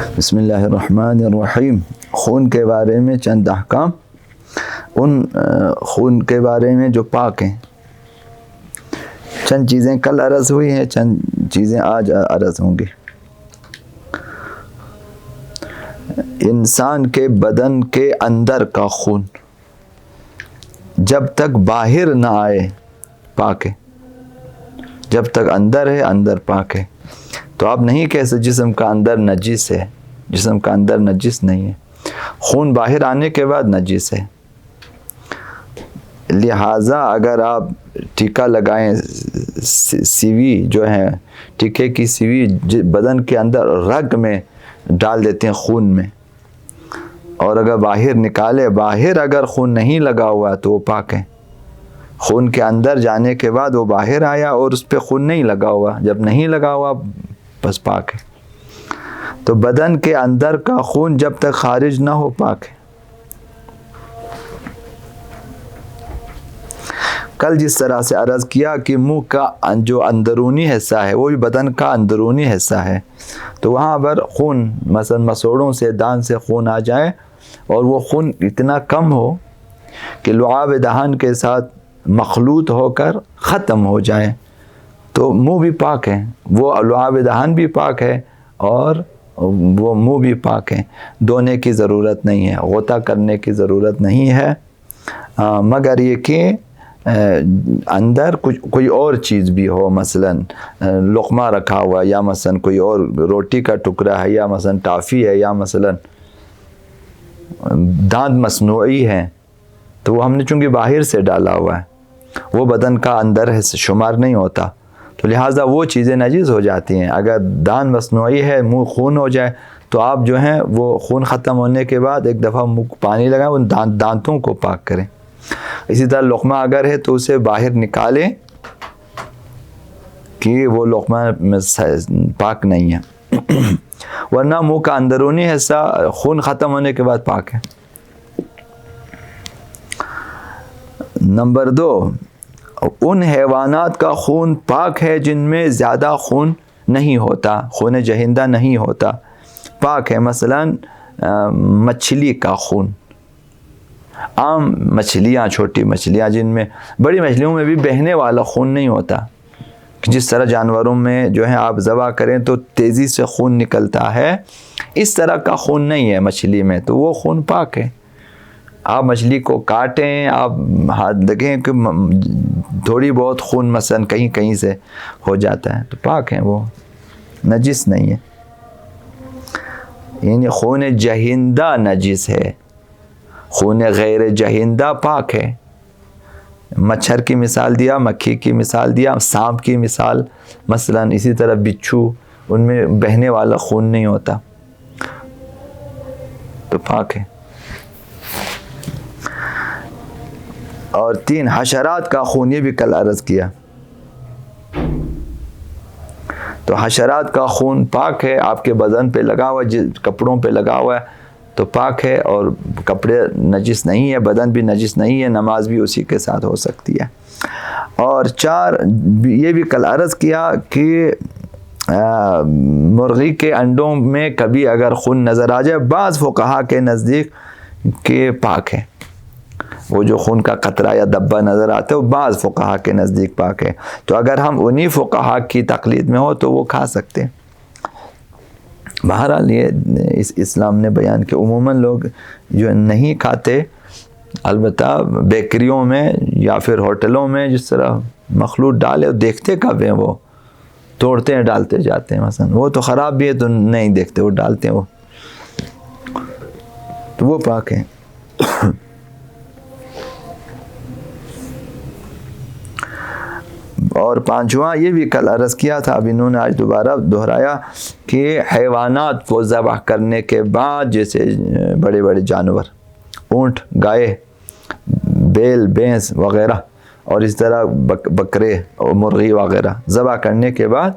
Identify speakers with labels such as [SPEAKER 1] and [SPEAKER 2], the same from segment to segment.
[SPEAKER 1] بسم اللہ الرحمن الرحیم۔ خون کے بارے میں چند احکام، ان خون کے بارے میں جو پاک ہیں۔ چند چیزیں کل عرض ہوئی ہیں، چند چیزیں آج عرض ہوں گی۔ انسان کے بدن کے اندر کا خون جب تک باہر نہ آئے پاک ہے، جب تک اندر ہے اندر پاک ہے۔ تو آپ نہیں کہہ سکتے جسم کا اندر نجس ہے، جسم کا اندر نجس نہیں ہے، خون باہر آنے کے بعد نجس ہے۔ لہٰذا اگر آپ ٹیکا لگائیں، سیوی جو ہے ٹیکے کی سیوی بدن کے اندر رگ میں ڈال دیتے ہیں خون میں، اور اگر باہر نکالے، باہر اگر خون نہیں لگا ہوا تو وہ پاک ہے۔ خون کے اندر جانے کے بعد وہ باہر آیا اور اس پہ خون نہیں لگا ہوا، جب نہیں لگا ہوا بس پاک ہے۔ تو بدن کے اندر کا خون جب تک خارج نہ ہو پاک ہے۔ کل جس طرح سے عرض کیا کہ منہ کا جو اندرونی حصہ ہے وہ بھی بدن کا اندرونی حصہ ہے، تو وہاں پر خون مثلا مسوڑوں سے، دان سے خون آ جائے اور وہ خون اتنا کم ہو کہ لعاب دہن کے ساتھ مخلوط ہو کر ختم ہو جائے تو منہ بھی پاک ہے، وہ لعاب دہن بھی پاک ہے اور وہ منہ بھی پاک ہے۔ دھونے کی ضرورت نہیں ہے، غوطہ کرنے کی ضرورت نہیں ہے، مگر یہ کہ اندر کوئی اور چیز بھی ہو، مثلا لقمہ رکھا ہوا، یا مثلا کوئی اور روٹی کا ٹکڑا ہے، یا مثلا ٹافی ہے، یا مثلا دانت مصنوعی ہے، تو وہ ہم نے چونکہ باہر سے ڈالا ہوا ہے، وہ بدن کا اندر شمار نہیں ہوتا، تو لہٰذا وہ چیزیں نجس ہو جاتی ہیں۔ اگر دانت مصنوعی ہے، منہ خون ہو جائے تو آپ جو ہیں وہ خون ختم ہونے کے بعد ایک دفعہ منہ کو پانی لگائیں، ان دانتوں کو پاک کریں۔ اسی طرح لقمہ اگر ہے تو اسے باہر نکالیں کہ وہ لقمہ پاک نہیں ہے، ورنہ منہ کا اندرونی حصہ خون ختم ہونے کے بعد پاک ہے۔ نمبر 2، ان حیوانات کا خون پاک ہے جن میں زیادہ خون نہیں ہوتا، خون جہندہ نہیں ہوتا، پاک ہے۔ مثلا مچھلی کا خون، عام مچھلیاں، چھوٹی مچھلیاں جن میں، بڑی مچھلیوں میں بھی بہنے والا خون نہیں ہوتا، جس طرح جانوروں میں جو ہے آپ ذبح کریں تو تیزی سے خون نکلتا ہے، اس طرح کا خون نہیں ہے مچھلی میں، تو وہ خون پاک ہے۔ آپ مچھلی کو کاٹیں، آپ ہاتھ دیکھیں کہ تھوڑی بہت خون مثلا کہیں کہیں سے ہو جاتا ہے تو پاک ہیں، وہ نجس نہیں ہے۔ یعنی خون جہندہ نجس ہے، خون غیر جہندہ پاک ہے۔ مچھر کی مثال دیا، مکھی کی مثال دیا، سانپ کی مثال مثلا، اسی طرح بچھو، ان میں بہنے والا خون نہیں ہوتا تو پاک ہے۔ اور 3، حشرات کا خون، یہ بھی کل عرض کیا، تو حشرات کا خون پاک ہے، آپ کے بدن پہ لگا ہوا ہے، کپڑوں پہ لگا ہوا ہے تو پاک ہے، اور کپڑے نجس نہیں ہے، بدن بھی نجس نہیں ہے، نماز بھی اسی کے ساتھ ہو سکتی ہے۔ اور 4، یہ بھی کل عرض کیا کہ مرغی کے انڈوں میں کبھی اگر خون نظر آ جائے، بعض فقہا کے نزدیک کہ پاک ہے، وہ جو خون کا قطرہ یا دبا نظر آتا ہے وہ بعض فقہا کے نزدیک پاک ہے، تو اگر ہم انہی فقہا کی تقلید میں ہو تو وہ کھا سکتے ہیں۔ بہرحال یہ اسلام نے بیان کہ عموماً لوگ جو نہیں کھاتے، البتہ بیکریوں میں یا پھر ہوٹلوں میں جس طرح مخلوط ڈالے، دیکھتے کب ہیں، وہ توڑتے ہیں ڈالتے جاتے ہیں، مثلا وہ تو خراب بھی ہے تو نہیں دیکھتے، وہ ڈالتے ہیں، وہ تو وہ پاک ہیں۔ اور 5واں، یہ بھی کل عرض کیا تھا، اب انہوں نے آج دوبارہ دہرایا کہ حیوانات کو ذبح کرنے کے بعد، جیسے بڑے بڑے جانور، اونٹ، گائے، بیل، بھینس وغیرہ، اور اس طرح بکرے اور مرغی وغیرہ، ذبح کرنے کے بعد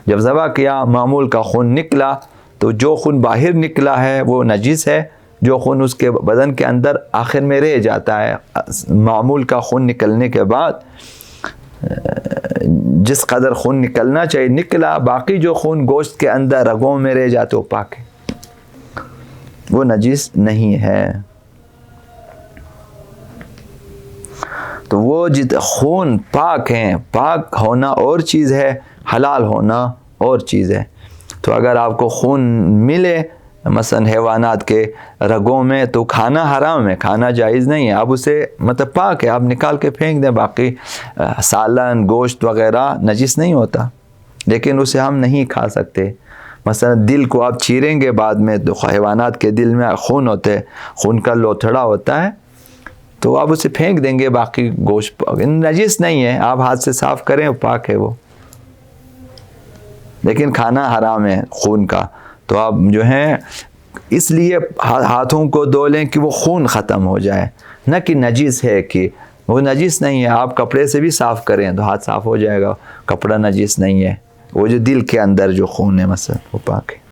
[SPEAKER 1] جب ذبح کیا، معمول کا خون نکلا، تو جو خون باہر نکلا ہے وہ نجس ہے، جو خون اس کے بدن کے اندر آخر میں رہ جاتا ہے، معمول کا خون نکلنے کے بعد جس قدر خون نکلنا چاہیے نکلا، باقی جو خون گوشت کے اندر رگوں میں رہ جاتے وہ پاک ہے۔ وہ نجس نہیں ہے۔ تو وہ خون پاک ہیں، پاک ہونا اور چیز ہے، حلال ہونا اور چیز ہے۔ تو اگر آپ کو خون ملے مثلا حیوانات کے رگوں میں تو کھانا حرام ہے، کھانا جائز نہیں ہے، آپ اسے مطلب پاک ہے، آپ نکال کے پھینک دیں، باقی سالن گوشت وغیرہ نجس نہیں ہوتا، لیکن اسے ہم نہیں کھا سکتے۔ مثلا دل کو آپ چیریں گے بعد میں تو حیوانات کے دل میں خون ہوتے، خون کا لوتھڑا ہوتا ہے، تو آپ اسے پھینک دیں گے، باقی گوشت نجس نہیں ہے، آپ ہاتھ سے صاف کریں پاک ہے وہ، لیکن کھانا حرام ہے خون کا۔ تو آپ جو ہیں اس لیے ہاتھوں کو دھو لیں کہ وہ خون ختم ہو جائے، نہ کہ نجس ہے، کہ وہ نجس نہیں ہے، آپ کپڑے سے بھی صاف کریں تو ہاتھ صاف ہو جائے گا، کپڑا نجس نہیں ہے، وہ جو دل کے اندر جو خون ہے مثلا وہ پاک ہے۔